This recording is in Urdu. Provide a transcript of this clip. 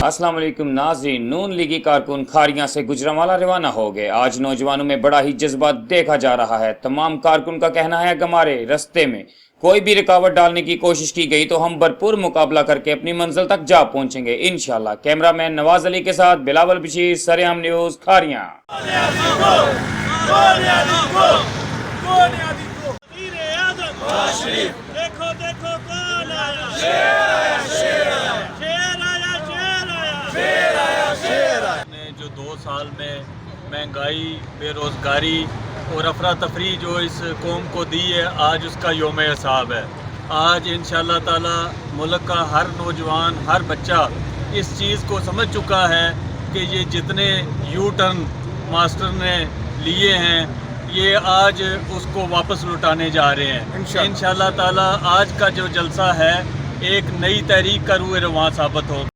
السلام علیکم ناظرین، نون لیگی کارکن کھاریاں سے گجرانوالہ روانہ ہو گئے۔ آج نوجوانوں میں بڑا ہی جذبہ دیکھا جا رہا ہے۔ تمام کارکن کا کہنا ہے کہ ہمارے رستے میں کوئی بھی رکاوٹ ڈالنے کی کوشش کی گئی تو ہم بھرپور مقابلہ کر کے اپنی منزل تک جا پہنچیں گے انشاءاللہ۔ کیمرہ مین نواز علی کے ساتھ بلاول بشیر، سریام نیوز، کھاریاں۔ جو 2 سال میں مہنگائی، بے روزگاری اور افراتفری جو اس قوم کو دی ہے، آج اس کا یوم حساب ہے۔ آج انشاءاللہ تعالی ملک کا ہر نوجوان، ہر بچہ اس چیز کو سمجھ چکا ہے کہ یہ جتنے یو ٹرن ماسٹر نے لیے ہیں، یہ آج اس کو واپس لوٹانے جا رہے ہیں انشاءاللہ تعالی۔ آج کا جو جلسہ ہے ایک نئی تحریک کا روح رواں ثابت ہوگا۔